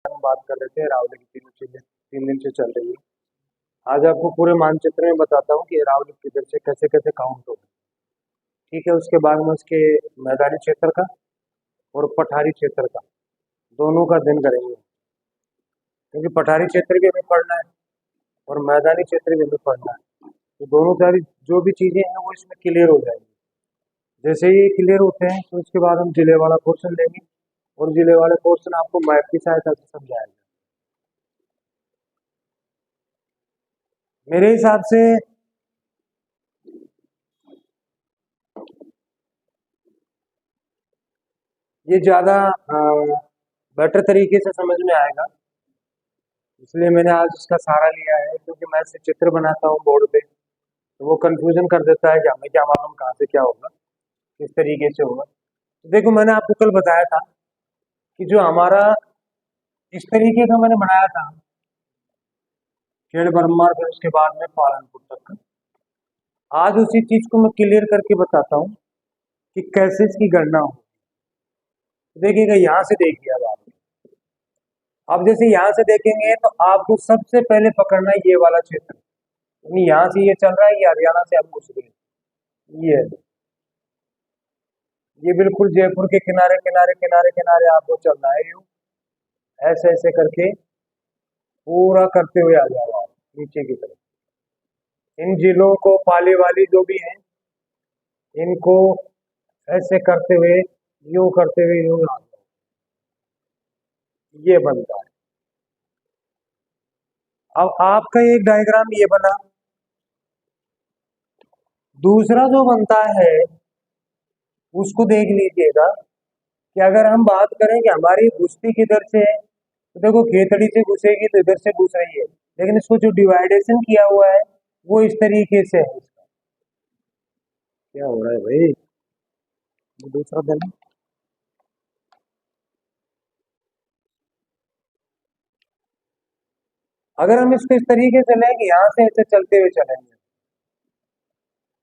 हम बात कर रहे थे अरावली की 3 दिन से चल रही है। आज आपको पूरे मानचित्र में बताता हूँ कि अरावली किधर से कैसे कैसे काउंट होगा। ठीक है, उसके बाद में उसके मैदानी क्षेत्र का और पठारी क्षेत्र का दोनों का दिन करेंगे, क्योंकि पठारी क्षेत्र भी हमें पढ़ना है और मैदानी क्षेत्र भी हमें पढ़ना है। तो दोनों सारी जो भी चीज़ें हैं वो इसमें क्लियर हो जाएंगी। जैसे ही क्लियर होते हैं तो उसके बाद हम जिले वाला पोर्शन लेंगे और जिले वाले पोर्शन आपको मैप की सहायता से समझाएंगे। मेरे हिसाब से ये ज़्यादा बेटर तरीके से समझ में आएगा, इसलिए मैंने आज इसका सहारा लिया है। क्योंकि मैं से चित्र बनाता हूँ बोर्ड पे तो वो कंफ्यूजन कर देता है कि हमें क्या मालूम कहाँ से क्या होगा, किस तरीके से होगा। तो देखो, मैंने आपको कल बताया था कि जो हमारा इस तरीके का मैंने बनाया था खेड़ बरमार, फिर उसके बाद में पालनपुर तक का। आज उसी चीज को मैं क्लियर करके बताता हूँ कि कैसे इसकी गणना हो। देखिएगा, यहाँ से देखिए अब जैसे यहाँ से देखेंगे तो आपको सबसे पहले पकड़ना है ये वाला क्षेत्र। यहाँ से ये चल रहा है, ये हरियाणा से हम घुस गए। ये बिल्कुल जयपुर के किनारे किनारे किनारे किनारे आपको चलना है, यूं ऐसे ऐसे करके पूरा करते हुए आ जाओ आप नीचे की तरफ। इन जिलों को पाली वाली जो भी हैं इनको ऐसे करते हुए यूं करते हुए यूं आ जाओ, ये बनता है। अब आपका एक डायग्राम ये बना। दूसरा जो बनता है उसको देख लीजिएगा कि अगर हम बात करें कि हमारी घुसती किधर से है, तो देखो खेतड़ी से घुसेगी तो इधर से घुस रही है, लेकिन इसको जो डिवाइडेशन किया हुआ है वो इस तरीके से है। इसका क्या हो रहा है भाई, दूसरा देना। अगर हम इसको इस तरीके से लेंगे, यहाँ से ऐसे चलते हुए चलेंगे,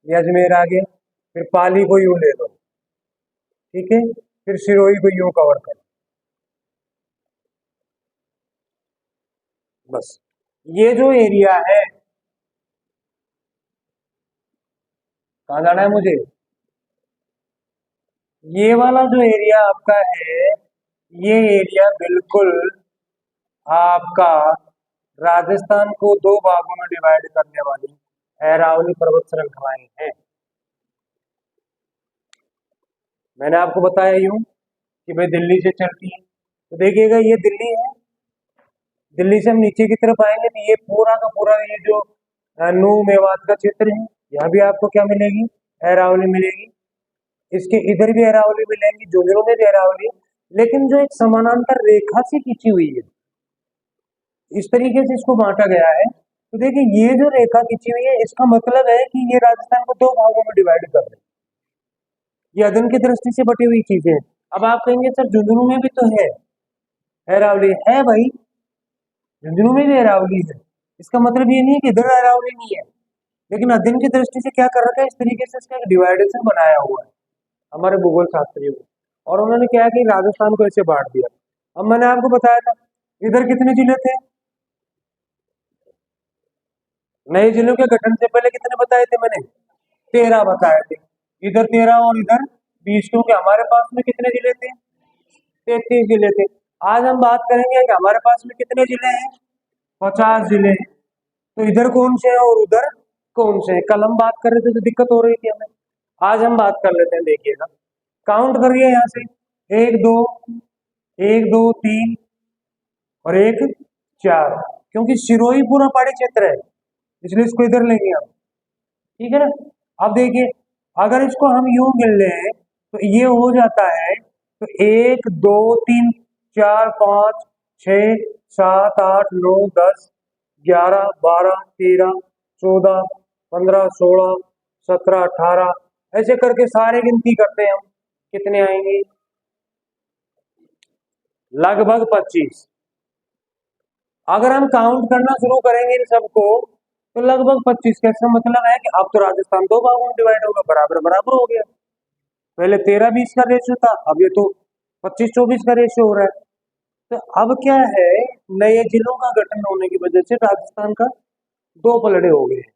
ये अजमेर आ गया, फिर पाली को यूं ले लो, ठीक है, फिर सिरोही को यूं कवर करो, बस। ये जो एरिया है, कहाँ जाना है मुझे, ये वाला जो एरिया आपका है, ये एरिया बिल्कुल आपका राजस्थान को दो भागों में डिवाइड करने वाली अरावली पर्वत श्रृंखलाएं हैं। मैंने आपको बताया यूं कि भाई दिल्ली से चलती है, तो देखिएगा ये दिल्ली है। दिल्ली से हम नीचे की तरफ आएंगे तो ये पूरा का पूरा ये जो नू मेवात का क्षेत्र है, यहाँ भी आपको क्या मिलेगी, अरावली मिलेगी। इसके इधर भी अरावली मिलेंगी, झुंझुनू में भी अरावली। लेकिन जो एक समानांतर रेखा से खींची हुई है, इस तरीके से इसको बांटा गया है। तो देखिए, ये जो रेखा खींची हुई है, इसका मतलब है कि ये राजस्थान को दो भागों में डिवाइड कर रहे हैं। ये अदन की दृष्टि से बटी हुई चीजें हैं। अब आप कहेंगे सर झुंझुनू में भी तो है अरावली, है भाई, झुंझुनू में भी अरावली है। इसका मतलब ये नहीं है कि इधर अरावली नहीं है, लेकिन अध्ययन की दृष्टि से क्या कर रखा है, इस तरीके से इसका डिवाइडेशन बनाया हुआ है हमारे भूगोल शास्त्रियों ने। और उन्होंने क्या कि राजस्थान को ऐसे बांट दिया। अब मैंने आपको बताया था इधर कितने जिले थे, नए जिलों के गठन से पहले कितने बताए थे मैंने, 13 बताए थे। इधर 13 और इधर 20, क्योंकि हमारे पास में कितने जिले थे, 33 जिले थे। आज हम बात करेंगे कि हमारे पास में कितने जिले हैं, 50 जिले हैं। तो इधर कौन से हैं और उधर कौन से हैं, कल हम बात कर रहे थे तो दिक्कत हो रही थी हमें, आज हम बात कर लेते हैं। देखिएगा, काउंट करिए यहाँ से, 1 2 1 2 3 और 1 4, क्योंकि सिरोही पूरा पहाड़ी क्षेत्र है इसलिए इसको इधर लेंगे हम, ठीक है ना। अब देखिए, अगर इसको हम यूं गिन लें तो ये हो जाता है, तो 1 2 3 4 5 6 7 8 9 10 11 12 13 14 15 16 17 18, ऐसे करके सारे गिनती करते हैं हम, कितने आएंगे, लगभग 25। अगर हम काउंट करना शुरू करेंगे इन सबको तो लगभग 25 का इसका मतलब है कि अब तो राजस्थान दो भागों में डिवाइड होगा, बराबर बराबर हो गया। पहले 13 20 का रेशियो था, अब ये तो 25 24 का रेशियो हो रहा है। तो अब क्या है, नए जिलों का गठन होने की वजह से राजस्थान का दो पलड़े हो गए हैं।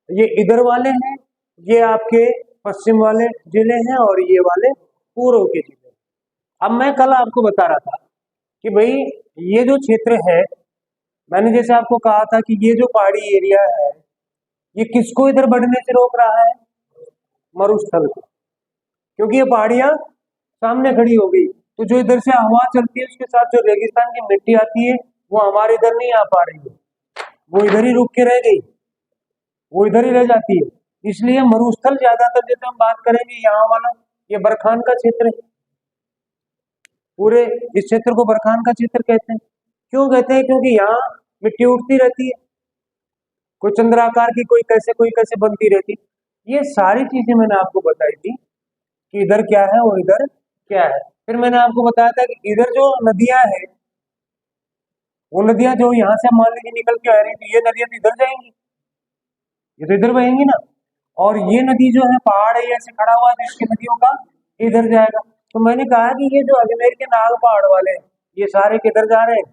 ये इधर वाले हैं, ये आपके पश्चिम वाले जिले हैं, और ये वाले पूर्व के जिले। अब मैं कल आपको बता रहा था कि भाई ये जो क्षेत्र है, मैंने जैसे आपको कहा था कि ये जो पहाड़ी एरिया है, ये किसको इधर बढ़ने से रोक रहा है? मरुस्थल को। क्योंकि ये पहाड़ियां सामने खड़ी हो गई, तो जो इधर से हवा चलती है उसके साथ जो रेगिस्तान की मिट्टी आती है वो हमारे इधर नहीं आ पा रही है, वो इधर ही रुक के रह गई, वो इधर ही रह जाती है। इसलिए मरुस्थल ज्यादातर, जैसे हम बात करेंगे यहाँ वाला, ये बरखान का क्षेत्र है। पूरे इस क्षेत्र को बरखान का क्षेत्र कहते हैं। क्यों कहते हैं? क्योंकि यहाँ मिट्टी उठती रहती है, कोई चंद्राकार की, कोई कैसे बनती रहती। ये सारी चीजें मैंने आपको बताई थी कि इधर क्या है और इधर क्या है। फिर मैंने आपको बताया था कि इधर जो नदियां हैं, वो नदियां जो यहाँ से मान लीजिए निकल के आ रही थी, ये नदियां तो इधर जाएंगी, ये तो इधर बहेंगी ना। और ये नदी जो है, पहाड़ है ऐसे खड़ा हुआ है, तो इसकी नदियों का इधर जाएगा। तो मैंने कहा कि ये जो अजमेर के नाग पहाड़ वाले हैं, ये सारे किधर जा रहे हैं?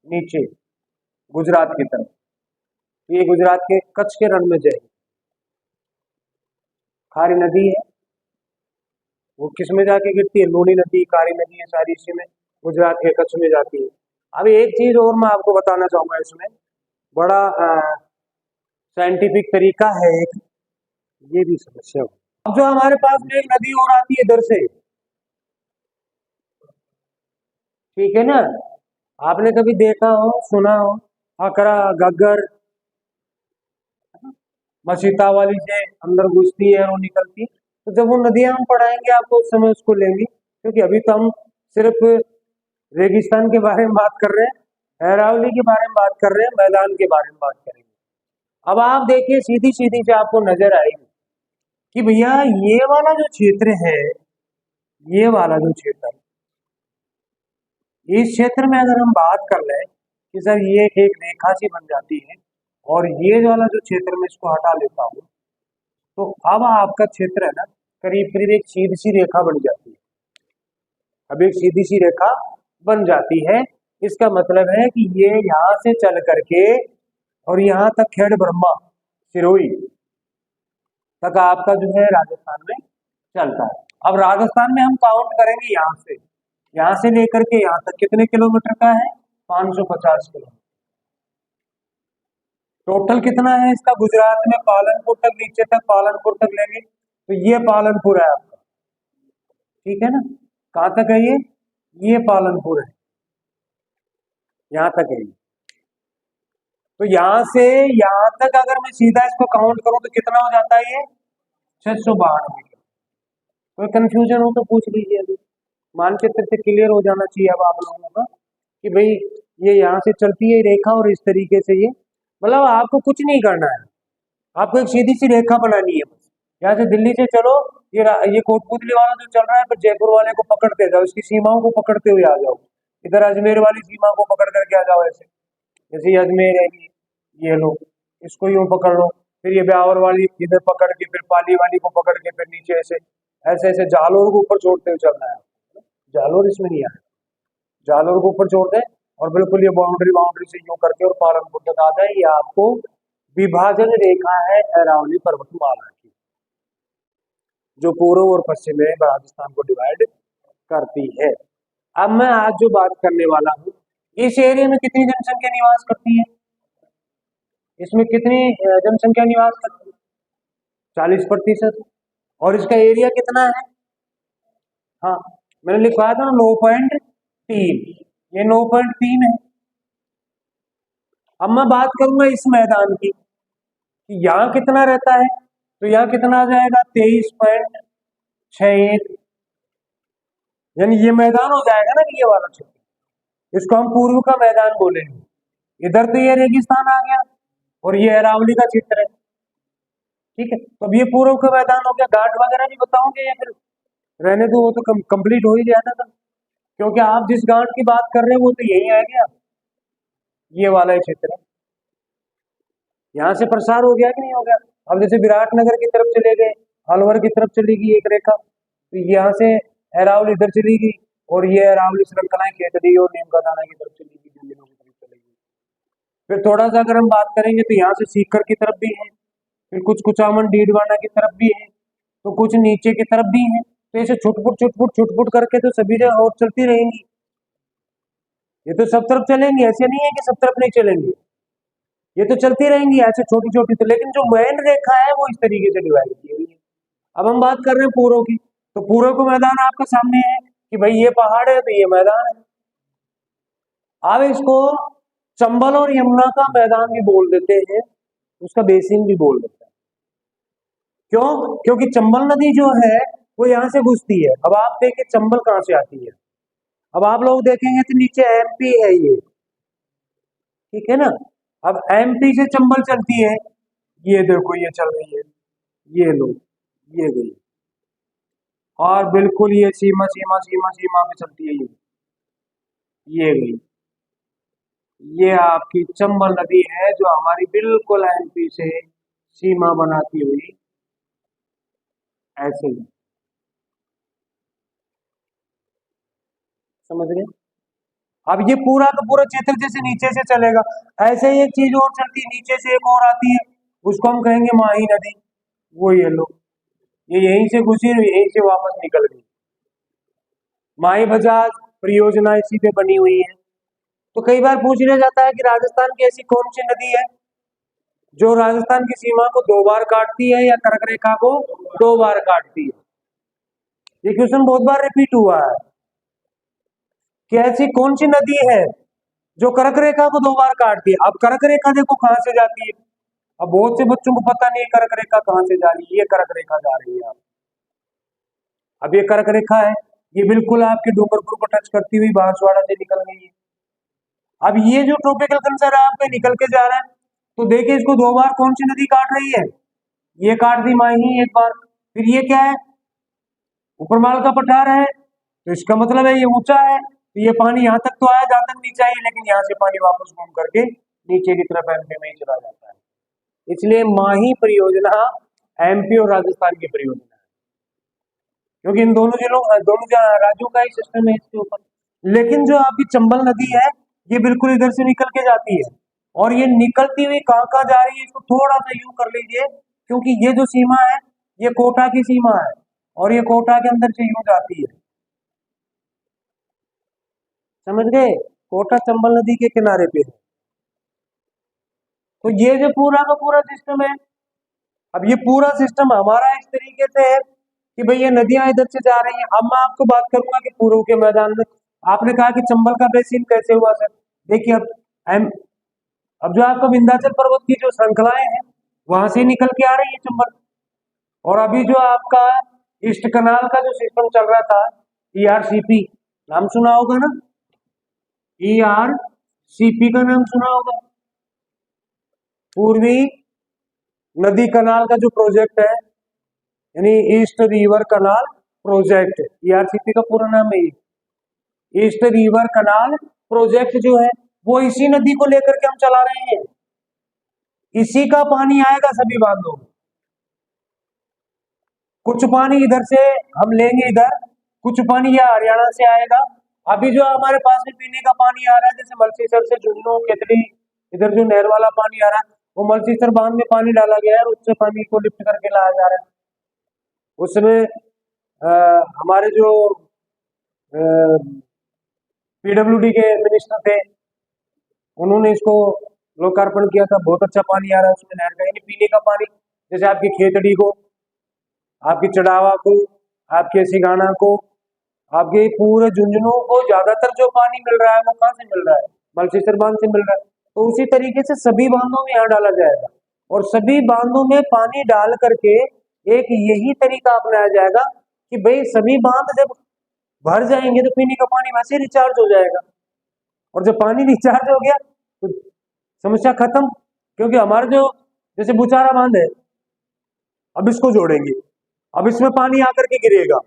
नीचे, गुजरात की तरफ। ये गुजरात के कच्छ के रण में जाएगी। खारी नदी है, वो किस में जाके गिरती है? लूनी नदी, कारी नदी, है सारी इसी में गुजरात के कच्छ में जाती है। अब एक चीज और मैं आपको बताना चाहूंगा, इसमें बड़ा साइंटिफिक तरीका है एक, ये भी समस्या हो। अब जो हमारे पास में एक नदी और आती है इधर से, ठीक है ना, आपने कभी देखा हो, सुना हो, अकरा, घग्गर, मसीता वाली से अंदर घुसती है और वो निकलती है। तो जब वो नदियां हम पढ़ाएंगे आपको, उस समय उसको लेंगे, क्योंकि अभी तो हम सिर्फ रेगिस्तान के बारे में बात कर रहे हैं, अरावली के बारे में बात कर रहे हैं, मैदान के बारे में बात करेंगे। अब आप देखिए, सीधी सीधी से आपको नजर आएगी कि भैया ये वाला जो क्षेत्र है, ये वाला जो क्षेत्र है, इस क्षेत्र में अगर हम बात कर लें कि सर ये एक रेखा सी बन जाती है, और ये वाला जो क्षेत्र में इसको हटा लेता हूँ, तो अब आपका क्षेत्र है ना, करीब करीब एक सीधी सी रेखा बन जाती है। अब एक सीधी सी रेखा बन जाती है, इसका मतलब है कि ये यहाँ से चल करके और यहाँ तक खेड़ ब्रह्मा, सिरोही तक आपका जो है राजस्थान में चलता है। अब राजस्थान में हम काउंट करेंगे यहाँ से लेकर के यहाँ तक कितने किलोमीटर का है? 550 किलोमीटर। टोटल कितना है इसका? गुजरात में पालनपुर तक, नीचे तक पालनपुर तक लेंगे तो ये पालनपुर है आपका, ठीक है ना। कहाँ तक है ये पालनपुर है, यहाँ तक है। तो यहाँ से यहाँ तक अगर मैं सीधा इसको काउंट करूं तो कितना हो जाता है? ये 692। कोई कंफ्यूजन हो तो पूछ लीजिए। अभी मानचित्र से क्लियर हो जाना चाहिए अब आप लोगों का कि भाई ये यहाँ से चलती है रेखा, और इस तरीके से ये, मतलब आपको कुछ नहीं करना है, आपको एक सीधी सी रेखा बनानी है बस। यहाँ से दिल्ली से चलो, ये कोटपुतली वाला जो चल रहा है, पर जयपुर वाले को पकड़ते जाओ, इसकी सीमाओं को पकड़ते हुए आ जाओ। इधर अजमेर वाली सीमा को पकड़ करके आ जाओ ऐसे, जैसे ये अजमेर है, ये लो, इसको यूं पकड़ लो, फिर ये ब्यावर वाली इधर पकड़ के, फिर पाली वाली को पकड़ के, फिर नीचे ऐसे ऐसे ऐसे जालोर को ऊपर छोड़ते हुए चलना है। जालोर इसमें नहीं आया, जालोर को ऊपर छोड़ दें और बिल्कुल ये बाउंड्री बाउंड्री से यूं करके और पालनपुर तक आ जाए। ये आपको विभाजन रेखा है अरावली पर्वतमाला की, जो पूर्व और पश्चिम में राजस्थान को डिवाइड करती है। अब मैं आज जो बात करने वाला हूँ, इस एरिया में कितनी जनसंख्या निवास करती है? इसमें कितनी जनसंख्या निवास करती है? 40%। और इसका एरिया कितना है? हाँ, मैंने लिखवाया था ना 9.3, ये 9.3 है। अब मैं बात करूंगा इस मैदान की कि यहाँ कितना रहता है, तो यहाँ कितना आ जाएगा? 23.61, यानी ये मैदान हो जाएगा ना, ये वाला क्षेत्र, इसको हम पूर्व का मैदान बोलेंगे। इधर तो ये रेगिस्तान आ गया और ये अरावली का क्षेत्र है, ठीक है। तो अब ये पूर्व का मैदान हो गया। घाट वगैरह भी बताओगे या फिर रहने दो, वो तो कंप्लीट हो ही जाता था, क्योंकि आप जिस घाट की बात कर रहे हैं वो तो यही आ गया, ये वाला ही क्षेत्र है। यहाँ से प्रसार हो गया कि नहीं हो गया? अब जैसे विराटनगर की तरफ चले गए, अलवर की तरफ चली गई एक रेखा, तो यहाँ से अरावली इधर चली गई, और ये अरावली श्रृंखलाएं खेतड़ी और नीम का दाना की तरफ चलेगी, जंगलों की तरफ चलेगी। फिर थोड़ा सा अगर हम बात करेंगे तो यहाँ से सीकर की तरफ भी है, फिर कुछ कुचामन डीडवाना की तरफ भी है, तो कुछ नीचे की तरफ भी है। तो ऐसे छुटपुट करके तो सभी जगह और चलती रहेंगी। ये तो सब तरफ चलेंगी, ऐसे नहीं है कि सब तरफ नहीं चलेंगी, ये तो चलती रहेंगी ऐसे छोटी छोटी। तो लेकिन जो मेन रेखा है वो इस तरीके से डिवाइड की हुई है। अब हम बात कर रहे हैं पूर्व की, तो पूर्व का मैदान आपके सामने है कि भाई ये पहाड़ है तो ये मैदान है। अब इसको चंबल और यमुना का मैदान भी बोल देते हैं, उसका बेसिन भी बोल देते हैं। क्यों? क्योंकि चंबल नदी जो है वो यहाँ से घुसती है। अब आप देखिए चंबल कहाँ से आती है, अब आप लोग देखेंगे तो नीचे एमपी है ये, ठीक है ना। अब एमपी से चंबल चलती है, ये देखो ये चल रही है, ये लो ये गई, और बिल्कुल ये सीमा सीमा सीमा सीमा पे चलती है, ये गई। ये आपकी चंबल नदी है जो हमारी बिल्कुल एमपी से सीमा बनाती हुई ऐसे ही, समझ गए। अब ये पूरा का पूरा क्षेत्र जैसे नीचे से चलेगा, ऐसे ही एक चीज और चलती है नीचे से, एक और आती है, उसको हम कहेंगे माही नदी। वो ये लो, ये यहीं से घुसी और यहीं से वापस निकल गई। माही बजाज परियोजना इसी पे बनी हुई है। तो कई बार पूछ लिया जाता है कि राजस्थान की ऐसी कौन सी नदी है जो राजस्थान की सीमा को 2 बार काटती है या कर्क रेखा को 2 बार काटती है। ये क्वेश्चन बहुत बार रिपीट हुआ है कि ऐसी कौन सी नदी है जो कर्क रेखा को 2 बार काटती है। अब कर्क रेखा देखो कहां से जाती है, अब बहुत से बच्चों को पता नहीं है कर्क रेखा कहां से जा रही है। ये कर्क रेखा जा रही है, अब ये कर्क रेखा है, ये बिल्कुल आपके डूंगरपुर को टच करती हुई बांसवाड़ा से निकल गई है। अब ये जो ट्रॉपिकल कंसर है आपका निकल के जा रहा है, तो देखिए इसको 2 बार कौन सी नदी काट रही है, ये काट दी माही एक बार। फिर ये क्या है, उपरमाल का पठार है, तो इसका मतलब है ये ऊंचा है, तो ये पानी यहाँ तक तो आया जहां तक नीचे आई, लेकिन यहाँ से पानी वापस घूम करके नीचे की तरफ एमपी में ही चला जाता है। इसलिए माही परियोजना एमपी और राजस्थान की परियोजना है, क्योंकि इन दोनों जिलों दोनों राज्यों का ही सिस्टम है इसके ऊपर। लेकिन जो आपकी चंबल नदी है ये बिल्कुल इधर से निकल के जाती है, और ये निकलती हुई कहाँ कहाँ जा रही है इसको थोड़ा सा यूं कर लीजिए, क्योंकि ये जो सीमा है ये कोटा की सीमा है, और ये कोटा के अंदर से यूं जाती है, समझ गए। कोटा चंबल नदी के किनारे पे है। तो ये जो पूरा का पूरा सिस्टम है, अब ये पूरा सिस्टम हमारा इस तरीके से है कि भाई ये नदियां इधर से जा रही हैं। अब मैं आपको बात करूंगा कि पूर्व के मैदान में, आपने कहा कि चंबल का बेसिन कैसे हुआ सर, देखिए अब जो आपका विंध्याचल पर्वत की जो श्रृंखलाएं हैं वहां से निकल के आ रही है चंबल, और अभी जो आपका ईस्ट कनाल का जो सिस्टम चल रहा था, ईआरसीपी नाम सुना होगा ना, ईआरसीपी का नाम सुना होगा, पूर्वी नदी कनाल का जो प्रोजेक्ट है, यानी ईस्ट रिवर कनाल प्रोजेक्ट, ईआरसीपी का पूरा नाम है ईस्ट रिवर कनाल प्रोजेक्ट जो है वो इसी नदी को लेकर के हम चला रहे हैं। इसी का पानी आएगा सभी बांधों में, कुछ पानी इधर से हम लेंगे इधर, कुछ पानी यह हरियाणा से आएगा। अभी जो हमारे पास में पीने का पानी आ रहा है, जैसे मलसीसर से झुंझुनू केतली इधर जो नहर वाला पानी आ रहा है, वो मलसीसर बांध में पानी डाला गया है और उससे पानी को लिफ्ट करके लाया जा रहा है। उसमें हमारे जो पीडब्ल्यूडी के मिनिस्टर थे उन्होंने इसको लोकार्पण किया था, बहुत अच्छा पानी आ रहा है उसमें नहर का, यानी पीने का पानी। जैसे आपकी खेतड़ी को, आपकी चढ़ावा को, आपके सिगाना को, आपके पूरे झुंझुनू को ज्यादातर जो पानी मिल रहा है वो कहाँ से मिल रहा है, मलसीसर बांध से मिल रहा है। तो उसी तरीके से सभी बांधों में यहाँ डाला जाएगा, और सभी बांधों में पानी डाल करके एक यही तरीका अपनाया जाएगा कि भाई सभी बांध जब भर जाएंगे तो पीने का पानी वैसे रिचार्ज हो जाएगा, और जब पानी रिचार्ज हो गया तो समस्या खत्म। क्योंकि हमारे जो जैसे बुचारा बांध है, अब इसको जोड़ेंगे, अब इसमें पानी आकर के गिरेगा,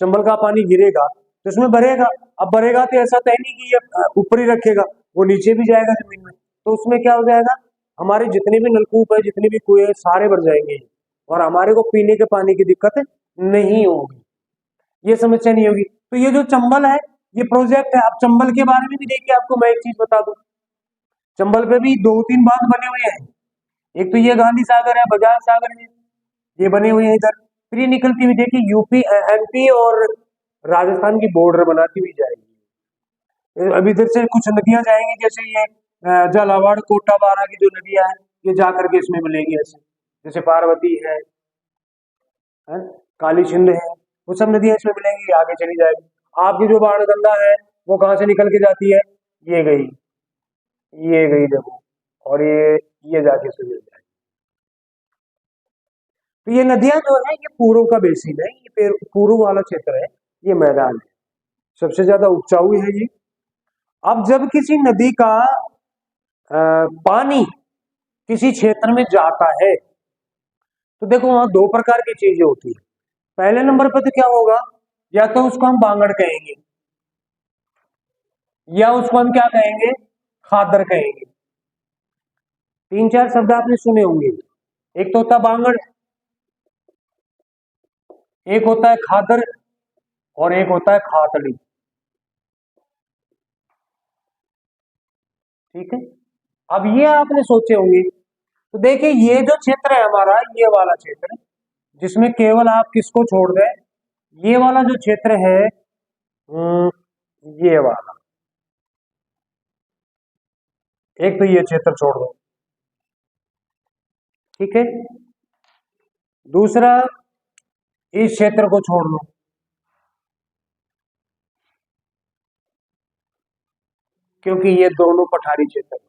चंबल का पानी गिरेगा तो इसमें भरेगा। अब भरेगा तो ऐसा तय नहीं कि ये ऊपर ही रखेगा, वो नीचे भी जाएगा जमीन में, तो उसमें क्या हो जाएगा, हमारे जितने भी नलकूप है, जितने भी कुएं हैं, सारे भर जाएंगे, और हमारे को पीने के पानी की दिक्कत नहीं होगी, ये समस्या नहीं होगी। तो ये जो चंबल है ये प्रोजेक्ट है। अब चंबल के बारे में भी देखिए, आपको मैं एक चीज बता दूं, चंबल पे भी 2-3 बांध बने हुए हैं। एक तो ये गांधी सागर है, बजाज सागर है, ये बने हुए हैं इधर। फिर ये निकलती हुई देखिए यूपी, एमपी और राजस्थान की बॉर्डर बनाती हुई जाएगी। अब इधर से कुछ नदियां जाएंगी, जैसे ये झालावाड़, कोटा, बारा की जो नदियां हैं, ये जाकर के इसमें मिलेंगी ऐसे, जैसे पार्वती है, काली सिंध है, वो सब नदियां इसमें मिलेंगी, आगे चली जाएगी। आपकी जो बाणगंगा है वो कहाँ से निकल के जाती है, ये गई, ये गई देखो, और ये जाके इसमें मिल जाएगी। तो ये नदियां जो है ये पूर्व का बेसिन है, ये पूर्व वाला क्षेत्र है, ये मैदान है, सबसे ज्यादा उपजाऊ है ये। अब जब किसी नदी का पानी किसी क्षेत्र में जाता है तो देखो वहां दो प्रकार की चीजें होती है। पहले नंबर पर तो क्या होगा, या तो उसको हम बांगड़ कहेंगे, या उसको हम क्या कहेंगे, खादर कहेंगे। 3-4 शब्द आपने सुने होंगे, एक तो होता है बांगड़, एक होता है खादर, और एक होता है खातड़ी। ठीक है, अब ये आपने सोचे होंगे। तो देखिए ये जो क्षेत्र है हमारा, ये वाला क्षेत्र जिसमें केवल आप किसको छोड़ दें, ये वाला जो क्षेत्र है, ये वाला, एक तो ये क्षेत्र छोड़ दो, ठीक है। दूसरा, इस क्षेत्र को छोड़ दो, क्योंकि ये दोनों पठारी क्षेत्र है।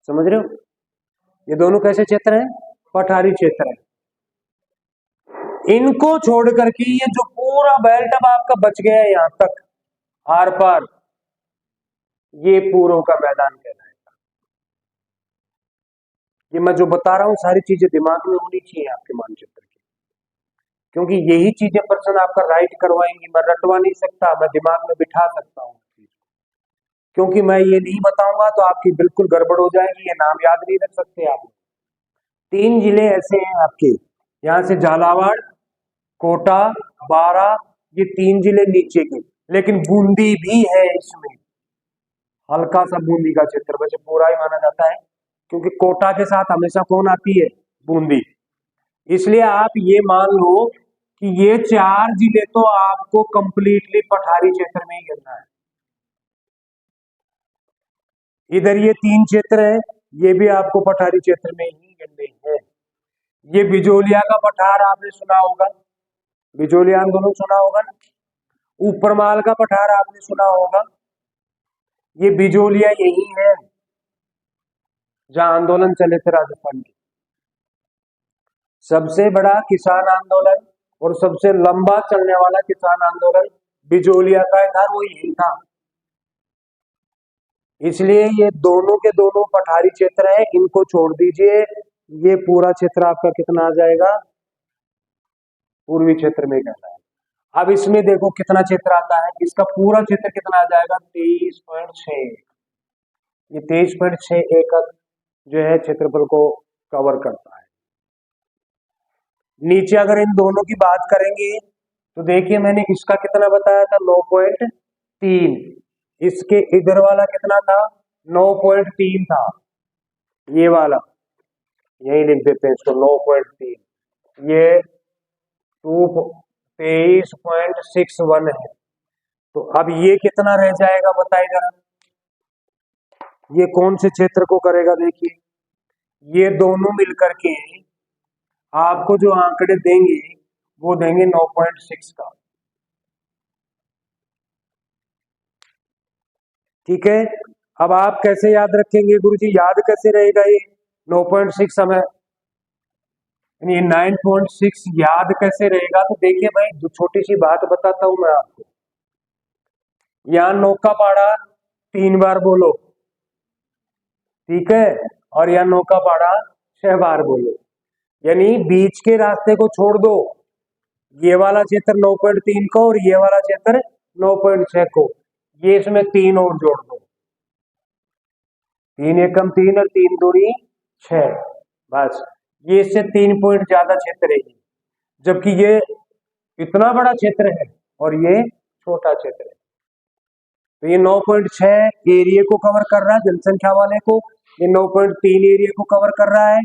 समझ रहे हो, ये दोनों कैसे क्षेत्र है, पठारी क्षेत्र है। इनको छोड़ करके ये जो पूरा बेल्ट अब आपका बच गया है यहां तक आर पार, ये पूर्व का मैदान कहलाएगा। ये मैं जो बता रहा हूं सारी चीजें दिमाग में होनी चाहिए आपके मानचित्र की, क्योंकि यही चीजें पर्सन आपका राइट करवाएंगी। मैं रटवा नहीं सकता, मैं दिमाग में बिठा सकता हूँ, क्योंकि मैं ये नहीं बताऊंगा तो आपकी बिल्कुल गड़बड़ हो जाएगी, ये नाम याद नहीं रख सकते आप। 3 जिले ऐसे हैं आपके, यहाँ से झालावाड़, कोटा, बारा, ये 3 जिले नीचे के, लेकिन बूंदी भी है इसमें, हल्का सा बूंदी का क्षेत्र, वैसे पूरा ही माना जाता है, क्योंकि कोटा के साथ हमेशा कौन आती है, बूंदी। इसलिए आप ये मान लो कि ये 4 जिले तो आपको कंप्लीटली पठारी क्षेत्र में ही गिनना है। इधर ये 3 क्षेत्र है, ये भी आपको पठारी क्षेत्र में ही गिनने हैं। ये बिजोलिया का पठार आपने सुना होगा, बिजोलिया आंदोलन सुना होगा ना। ऊपरमाल का पठार आपने सुना होगा, ये बिजोलिया यही है जहां आंदोलन चले थे राजस्थान के। सबसे बड़ा किसान आंदोलन और सबसे लंबा चलने वाला किसान आंदोलन बिजोलिया का था, वो यही था। इसलिए ये दोनों के दोनों पठारी क्षेत्र है, इनको छोड़ दीजिए, ये पूरा क्षेत्र आपका कितना आ जाएगा, पूर्वी क्षेत्र में कहता है। अब इसमें देखो कितना क्षेत्र आता है, इसका पूरा क्षेत्र कितना आ जाएगा, 23.6। ये 23.6 एकड़ जो है क्षेत्रफल को कवर करता है। नीचे अगर इन दोनों की बात करेंगे तो देखिए मैंने इसका कितना बताया था, 9.3। इसके इधर वाला कितना था, 9.3 था। ये वाला यही लिख देते हैं इसको, 9.3। ये 23.61 है। तो अब ये कितना रह जाएगा बताइए जरा, ये कौन से क्षेत्र को करेगा, देखिए ये दोनों मिलकर के आपको जो आंकड़े देंगे वो देंगे 9.6 का। ठीक है, अब आप कैसे याद रखेंगे गुरुजी, याद कैसे रहेगा ये 9.6 हमें, ये 9.6 याद कैसे रहेगा। तो देखिए भाई, जो छोटी सी बात बताता हूं मैं आपको, यहां नौका पाड़ा 3 बार बोलो, ठीक है, और यहां नौका पाड़ा 6 बार बोलो, यानी बीच के रास्ते को छोड़ दो, ये वाला क्षेत्र 9.3 को और ये वाला क्षेत्र 9.6 को, ये इसमें 3 और जोड़ दो, 3 एकम 3 और 3 दूनी 6, बस ये इससे 3 पॉइंट ज्यादा क्षेत्र है, जबकि ये इतना बड़ा क्षेत्र है और ये छोटा क्षेत्र है। तो ये 9.6 एरिया को कवर कर रहा है जनसंख्या वाले को, ये 9.3 एरिया को कवर कर रहा है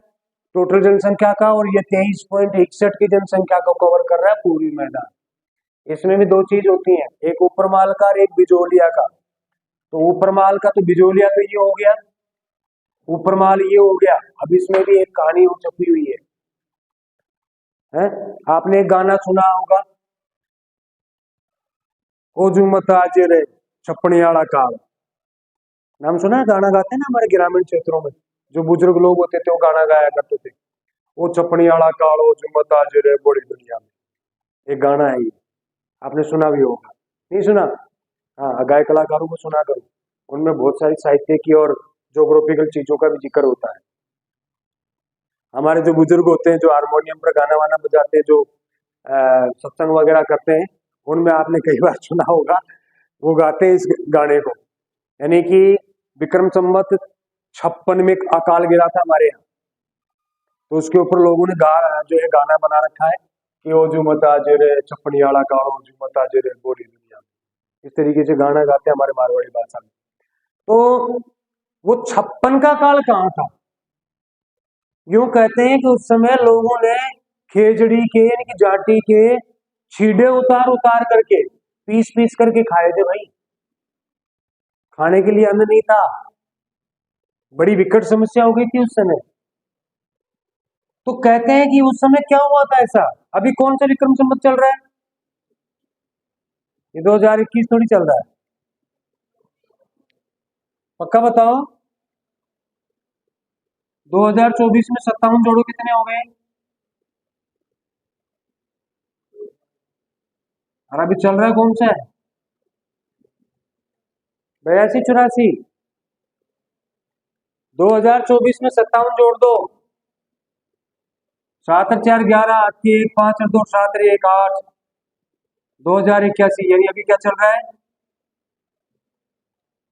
टोटल जनसंख्या का, और ये 23.61 की जनसंख्या को कवर कर रहा है पूरी मैदान। इसमें भी दो चीज होती हैं, एक ऊपर माल का और एक बिजोलिया का। तो ऊपर माल का तो बिजोलिया तो ये हो गया, ऊपर माल ये हो गया। अब इसमें भी एक कहानी छपी हुई है? आपने एक गाना सुना होगा, ओ जुमत आजिर छपड़ियाला काल, नाम सुना है? गाना गाते हैं ना हमारे ग्रामीण क्षेत्रों में, जो बुजुर्ग लोग होते थे वो गाना गाया करते थे, वो छपड़ियाला काल ओ जुमत आजिर बड़ी दुनिया में। एक गाना है ये, आपने सुना भी होगा, नहीं सुना? हाँ, गायक कलाकारों को सुना करो, उनमें बहुत सारी साहित्य की और जोग्राफिकल चीजों का भी जिक्र होता है। हमारे जो बुजुर्ग होते हैं, जो हारमोनियम पर गाना वाना बजाते हैं, जो सत्संग वगैरह करते हैं, उनमें आपने कई बार सुना होगा, वो गाते हैं इस गाने को, यानी कि विक्रम संवत 56 में अकाल गिरा था हमारे यहाँ, तो उसके ऊपर लोगों ने जो है गाना बना रखा है कि ओ जुमत आजिर छपड़ियाला काल, ओ जुमत आजिर बोली दुनिया। इस तरीके से गाना गाते हैं हमारे मारवाड़ी भाषा में। तो वो 56 का काल कहाँ था? यूं कहते हैं कि उस समय लोगों ने खेजड़ी के यानी कि जाटी के छींटे उतार उतार करके पीस पीस करके खाए थे भाई, खाने के लिए अन्न नहीं था, बड़ी विकट समस्या हो गई थी उस समय। तो कहते हैं कि उस समय क्या हुआ था ऐसा। अभी कौन सा विक्रम संवत चल रहा है? ये 2021 थोड़ी चल रहा है, पक्का बताओ। 2024 में 57 जोड़ो कितने हो गए? और अभी चल रहा है कौन सा है? 82 84। 2024 में 57 जोड़ दो, 7 और 4 11, 1 5 और 2 7 और 1 8, 2081, यानी अभी क्या चल रहा है?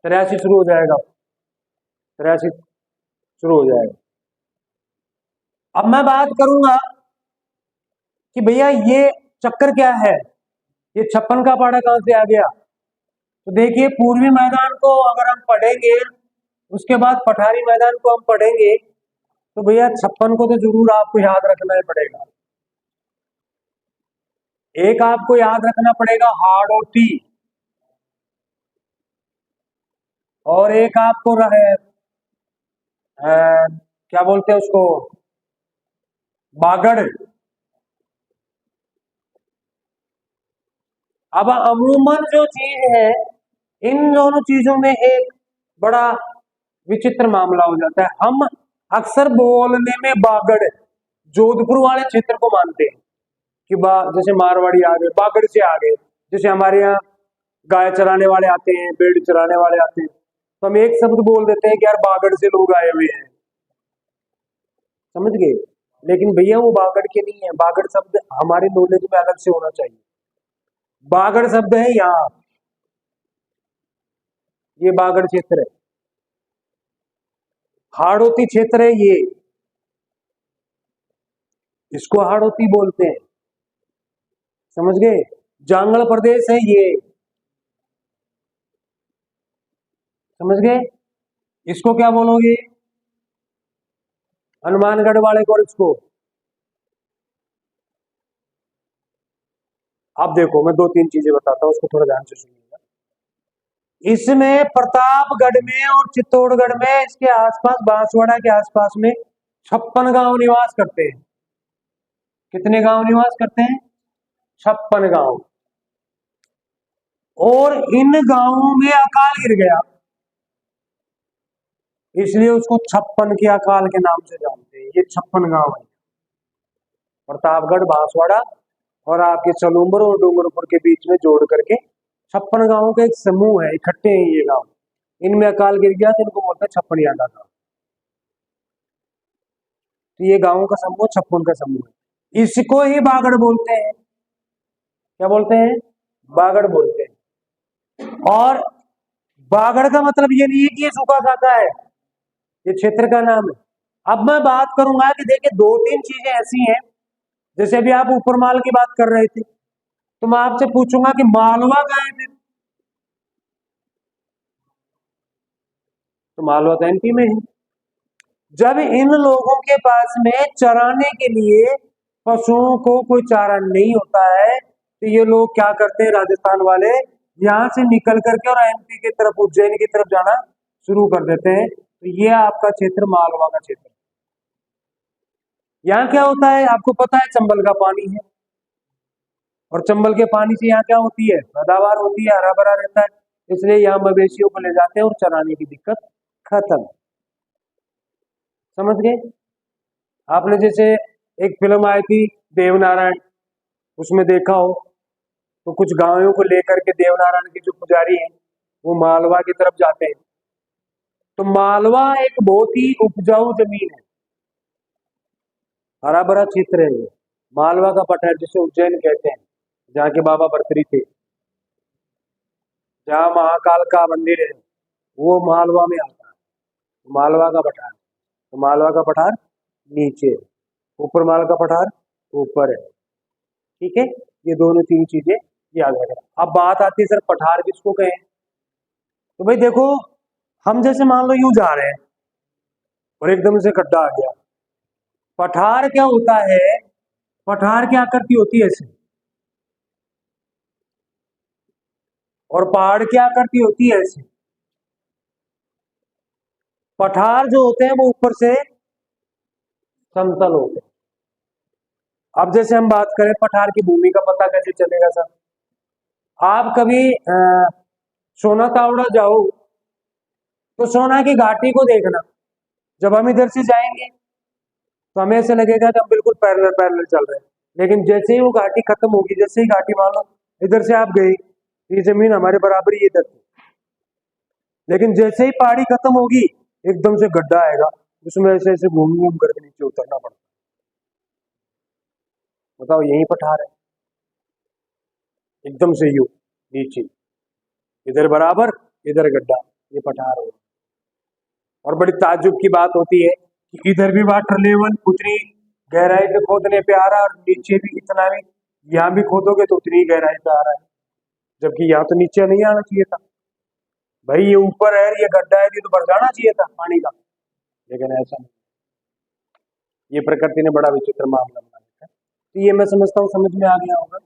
83 शुरू हो जाएगा, 83 शुरू हो जाएगा। अब मैं बात करूंगा कि भैया ये चक्कर क्या है, ये 56 का पाड़ा कहां से आ गया? तो देखिए, पूर्वी मैदान को अगर हम पढ़ेंगे, उसके बाद पठारी मैदान को हम पढ़ेंगे, तो भैया 56 को तो जरूर आपको याद रखना ही पड़ेगा। एक आपको याद रखना पड़ेगा हाड़ौती, और एक आपको रहे क्या बोलते हैं उसको, बागड़। अब अमूमन जो चीज है, इन दोनों चीजों में एक बड़ा विचित्र मामला हो जाता है। हम अक्सर बोलने में बागड़ जोधपुर वाले क्षेत्र को मानते हैं कि जैसे मारवाड़ी आ गए, बागड़ से आ गए। जैसे हमारे यहाँ गाय चराने वाले आते हैं, भेड़ चराने वाले आते हैं, तो हम एक शब्द बोल देते हैं कि यार बागड़ से लोग आए हुए हैं, समझ गए? लेकिन भैया वो बागड़ के नहीं है, बागड़ शब्द हमारे नॉलेज में अलग से होना चाहिए। बागड़ शब्द है यहाँ, ये बागड़ क्षेत्र है, हाड़ौती क्षेत्र है ये, इसको हाड़ौती बोलते हैं, समझ गए? जांगल प्रदेश है ये, समझ गए? इसको क्या बोलोगे? हनुमानगढ़ वाले को, इसको आप देखो, मैं 2 3 चीजें बताता हूँ, उसको थोड़ा ध्यान से सुनिएगा। इसमें प्रतापगढ़ में और चित्तौड़गढ़ में, इसके आसपास बांसवाड़ा के आसपास में 56 गांव निवास करते हैं। कितने गांव निवास करते हैं? 56 गांव। और इन गांवों में अकाल गिर गया, इसलिए उसको 56 के अकाल के नाम से जानते हैं। ये 56 गांव है, प्रतापगढ़, बांसवाड़ा और आपके सलूम्बर और डूंगरपुर के बीच में जोड़ करके 56 गांवों का एक समूह है, इकट्ठे हैं ये गांव। इनमें अकाल गिर गया तो इनको बोलते हैं 56 यादा गांव। तो ये गांवों का समूह 56 का समूह है, इसको ही बागड़ बोलते हैं। क्या बोलते हैं? बागड़ बोलते हैं। और बागड़ का मतलब ये नहीं है कि ये सूखा खाता है, ये क्षेत्र का नाम है। अब मैं बात करूंगा कि देखिए 2 3 चीजें ऐसी हैं, जैसे अभी आप ऊपर माल की बात कर रहे थे, तो मैं आपसे पूछूंगा कि मालवा कहाँ है फिर? तो मालवा तो एमपी में है। जब इन लोगों के पास में चराने के लिए पशुओं को कोई चारा नहीं होता है, तो ये लोग क्या करते हैं, राजस्थान वाले यहाँ से निकल करके और एमपी की तरफ, उज्जैन की तरफ जाना शुरू कर देते हैं। तो ये आपका क्षेत्र मालवा का क्षेत्र। यहाँ क्या होता है आपको पता है, चंबल का पानी है, और चंबल के पानी से यहाँ क्या होती है, पैदावार होती है, हरा भरा रहता है, इसलिए यहाँ मवेशियों को ले जाते हैं और चराने की दिक्कत खत्म। समझ गए? आपने जैसे एक फिल्म आई थी देवनारायण, उसमें देखा हो तो कुछ गायों को लेकर के देवनारायण के जो पुजारी हैं वो मालवा की तरफ जाते हैं। तो मालवा एक बहुत ही उपजाऊ जमीन है, हरा भरा क्षेत्र है वो। मालवा का पठार जिसे उज्जैन कहते हैं, जहाँ के बाबा भर्तृहरि थे, जहाँ महाकाल का मंदिर है, वो मालवा में आता है। मालवा का पठार, तो मालवा का पठार नीचे, ऊपर माल का पठार ऊपर है। ठीक है, ये दोनों तीन चीजें याद रखना। अब बात आती है सर पठार किसको कहें? तो भाई देखो, हम जैसे मान लो यूं जा रहे हैं और एकदम से गड्ढा आ गया। पठार क्या होता है, पठार की आकृति होती है ऐसे, और पहाड़ की आकृति होती है ऐसे। पठार जो होते हैं वो ऊपर से समतल होते हैं। अब जैसे हम बात करें पठार की भूमि का पता कैसे चलेगा सर? आप कभी सोना तावड़ा जाओ तो सोना की घाटी को देखना। जब हम इधर से जाएंगे तो हमें ऐसे लगेगा कि हम बिल्कुल पैरेलल पैरेलल चल रहे हैं, लेकिन जैसे ही वो घाटी खत्म होगी, जैसे ही घाटी मान लो इधर से आप गई, ये जमीन हमारे बराबर ही इधर थी, लेकिन जैसे ही पहाड़ी खत्म होगी एकदम से गड्ढा आएगा, उसमें ऐसे ऐसे घूम घूम करके नीचे उतरना पड़ता। बताओ, यही पठार है, एकदम से यू नीचे, इधर बराबर इधर गड्ढा, ये पठार हो। और बड़ी ताज्जुब की बात होती है कि इधर भी वाटर लेवल उतनी गहराई पे खोदने पे आ रहा है, और नीचे भी इतना भी, यहाँ भी खोदोगे तो उतनी गहराई पे आ रहा है, जबकि यहाँ तो नीचे नहीं आना चाहिए था। भाई ये ऊपर है, ये गड्ढा है, ये तो बढ़ जाना चाहिए था पानी का, लेकिन ऐसा नहीं। ये प्रकृति ने बड़ा विचित्र मामला बना रखा है। तो ये मैं समझता हूँ समझ में आ गया होगा,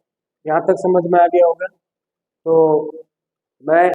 यहाँ तक समझ में आ गया होगा। तो मैं